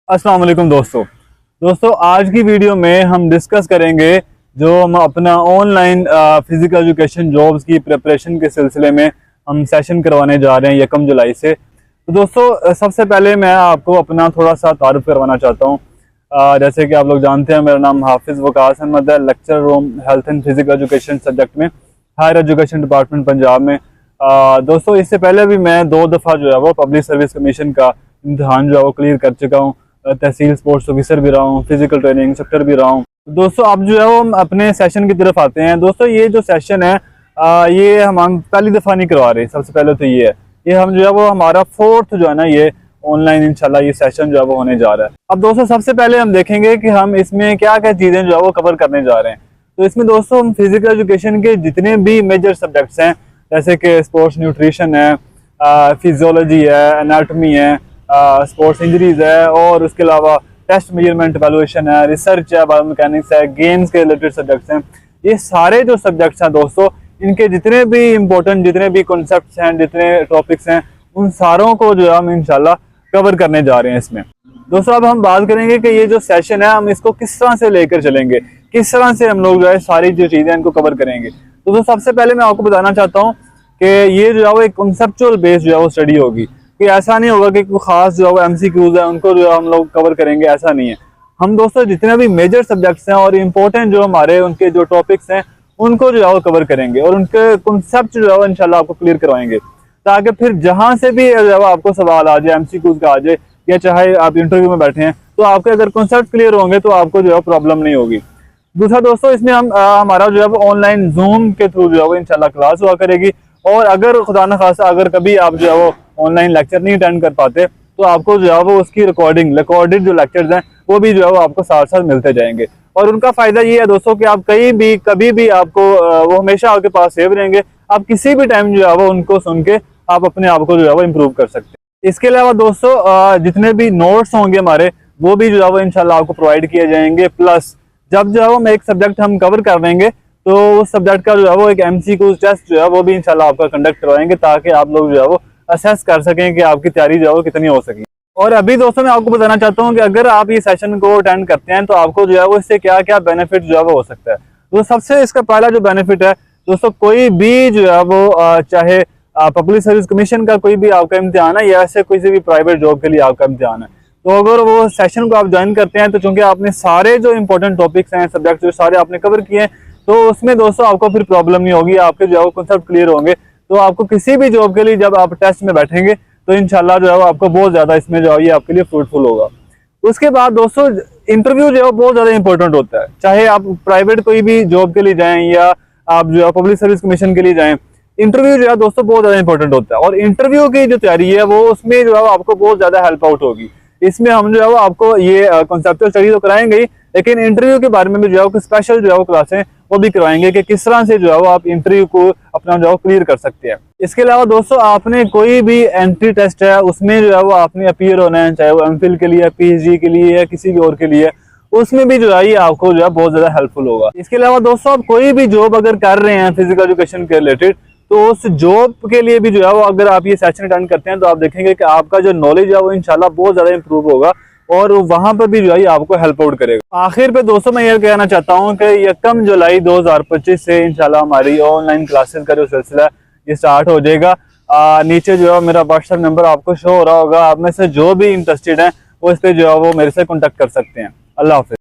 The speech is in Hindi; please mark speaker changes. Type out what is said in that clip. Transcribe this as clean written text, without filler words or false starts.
Speaker 1: अस्सलाम वालेकुम दोस्तों आज की वीडियो में हम डिस्कस करेंगे जो हम अपना ऑनलाइन फिजिकल एजुकेशन जॉब्स की प्रिपरेशन के सिलसिले में हम सेशन करवाने जा रहे हैं 1 जुलाई से। तो दोस्तों सबसे पहले मैं आपको अपना थोड़ा सा तारुफ करवाना चाहता हूँ। जैसे कि आप लोग जानते हैं, मेरा नाम हाफिज़ वकास अहमद है, lecture room health and physical education subject में हायर एजुकेशन डिपार्टमेंट पंजाब में। दोस्तों इससे पहले भी मैं 2 दफ़ा जो है वो पब्लिक सर्विस कमीशन का इम्तहान जो है वो क्लियर कर चुका हूँ। तहसील स्पोर्ट्स ऑफिसर भी रहा हूँ, फिजिकल ट्रेनिंग इंस्ट्रक्टर भी रहा हूँ। दोस्तों अब जो है वो हम अपने सेशन की तरफ आते हैं। दोस्तों ये जो सेशन है ये हम पहली दफ़ा नहीं करवा रहे। सबसे पहले तो ये हम जो है वो हमारा 4th जो है ना ये ऑनलाइन इंशाल्लाह ये सेशन जो है वो होने जा रहा है। अब दोस्तों सबसे पहले हम देखेंगे कि हम इसमें क्या क्या चीज़ें जो है वो कवर करने जा रहे हैं। तो इसमें दोस्तों हम फिजिकल एजुकेशन के जितने भी मेजर सब्जेक्ट्स हैं, जैसे कि स्पोर्ट्स न्यूट्रिशन है, फिजियोलॉजी है, एनाटमी है, स्पोर्ट्स इंजरीज है, और उसके अलावा टेस्ट मेजरमेंट एवेलुएशन है, रिसर्च है, बायोमैकेनिक्स है, गेम्स के रिलेटेड सब्जेक्ट्स हैं। ये सारे जो सब्जेक्ट्स हैं दोस्तों, इनके जितने भी इंपॉर्टेंट जितने भी कॉन्सेप्ट्स हैं, जितने टॉपिक्स हैं, उन सारों को जो है हम इंशाल्लाह कवर करने जा रहे हैं इसमें। दोस्तों अब हम बात करेंगे कि ये जो सेशन है हम इसको किस तरह से लेकर चलेंगे, किस तरह से हम लोग जो है सारी जो चीज़ें इनको कवर करेंगे। तो सबसे पहले मैं आपको बताना चाहता हूँ कि ये जो है वो एक कॉन्सेप्चुअल बेस जो है वो स्टडी होगी। कि ऐसा नहीं होगा कि कोई खास जो है वो MCQs है उनको जो है हम लोग कवर करेंगे, ऐसा नहीं है। हम दोस्तों जितने भी मेजर सब्जेक्ट्स हैं और इम्पोर्टेंट जो हमारे उनके जो टॉपिक्स हैं उनको जो है वो कवर करेंगे और उनके कॉन्सेप्ट जो है वो इंशाल्लाह आपको क्लियर करवाएंगे, ताकि फिर जहाँ से भी जो है आपको सवाल आ जाए, MCQs का आ जाए, या चाहे आप इंटरव्यू में बैठे हैं, तो आपके अगर कॉन्सेप्ट क्लियर होंगे तो आपको जो है प्रॉब्लम नहीं होगी। दूसरा दोस्तों इसमें हम हमारा जो है वो ऑनलाइन जूम के थ्रू जो है वो इंशाल्लाह क्लास हुआ करेगी। और अगर खुदा न खासा अगर कभी आप जो है वो ऑनलाइन लेक्चर नहीं अटेंड कर पाते तो आपको जो है वो उसकी रिकॉर्डेड जो लेक्चर्स हैं वो भी जो है वो आपको साथ साथ मिलते जाएंगे। और उनका फायदा ये है दोस्तों कि आप कभी भी आपको वो हमेशा आपके पास सेव रहेंगे। आप किसी भी टाइम जो है वो उनको सुन के आप अपने आप को जो है वो इम्प्रूव कर सकते हैं। इसके अलावा दोस्तों जितने भी नोट्स होंगे हमारे वो भी जो है वो इंशाल्लाह आपको प्रोवाइड किए जाएंगे। प्लस जब जो है वो एक सब्जेक्ट हम कवर कर देंगे तो उस सब्जेक्ट का जो है वो एक MCQ टेस्ट जो है वो भी इंशाल्लाह आपका कंडक्ट करवाएंगे, ताकि आप लोग जो है वो असेस कर सकें कि आपकी तैयारी जो है वो कितनी हो सके। और अभी दोस्तों मैं आपको बताना चाहता हूँ कि अगर आप ये सेशन को अटेंड करते हैं तो आपको जो है वो इससे क्या क्या बेनिफिट जो है वो हो सकता है। तो सबसे इसका पहला जो बेनिफिट है दोस्तों, कोई भी जो है वो चाहे पब्लिक सर्विस कमीशन का कोई भी आपका इम्तिहान है या ऐसे किसी भी प्राइवेट जॉब के लिए आपका इम्तिहान है, तो अगर वो सेशन को आप ज्वाइन करते हैं तो चूंकि आपने सारे जो इंपॉर्टेंट टॉपिक्स हैं, सब्जेक्ट जो सारे आपने कवर किए हैं, तो उसमें दोस्तों आपको फिर प्रॉब्लम नहीं होगी। आपके जो है वो कॉन्सेप्ट क्लियर होंगे तो आपको किसी भी जॉब के लिए जब आप टेस्ट में बैठेंगे तो इंशाल्लाह जो है वो आपको बहुत ज़्यादा इसमें जो है ये आपके लिए फ्रूटफुल होगा। उसके बाद दोस्तों इंटरव्यू जो है बहुत ज़्यादा इंपॉर्टेंट होता है। चाहे आप प्राइवेट कोई भी जॉब के लिए जाएं या आप जो है पब्लिक सर्विस कमीशन के लिए जाएं, इंटरव्यू जो है दोस्तों बहुत ज़्यादा इंपॉर्टेंट होता है। और इंटरव्यू की जो तैयारी है वो उसमें जो है आपको बहुत ज़्यादा हेल्प आउट होगी। इसमें हम जो है वो आपको ये कॉन्सेप्चुअल स्टडी तो कराएंगे ही, लेकिन इंटरव्यू के बारे में भी जो है स्पेशल जो है वो क्लासें वो भी करवाएंगे कि किस तरह से जो है वो आप इंटरव्यू को अपना जो है क्लियर कर सकते हैं। इसके अलावा दोस्तों आपने कोई भी एंट्री टेस्ट है उसमें जो है वो आपने अपीयर होना है, चाहे वो MPhil के लिए, PhD के लिए या किसी भी और के लिए, उसमें भी जो है ये आपको जो है बहुत ज्यादा हेल्पफुल होगा। इसके अलावा दोस्तों आप कोई भी जॉब अगर कर रहे हैं फिजिकल एजुकेशन के रिलेटेड, तो उस जॉब के लिए भी जो है वो अगर आप ये सेशन अटेंड करते हैं तो आप देखेंगे कि आपका जो नॉलेज है वो इंशाल्लाह बहुत ज्यादा इंप्रूव होगा और वहां पर भी जो है आपको हेल्प आउट करेगा। आखिर पे दोस्तों मैं ये कहना चाहता हूँ कि 1 जुलाई 2025 से इंशाल्लाह हमारी ऑनलाइन क्लासेस का जो सिलसिला है ये स्टार्ट हो जाएगा। नीचे जो है मेरा WhatsApp नंबर आपको शो हो रहा होगा। आप में से जो भी इंटरेस्टेड है वो इस पे जो है वो मेरे से कॉन्टेक्ट कर सकते हैं। अल्लाह हाफिज़।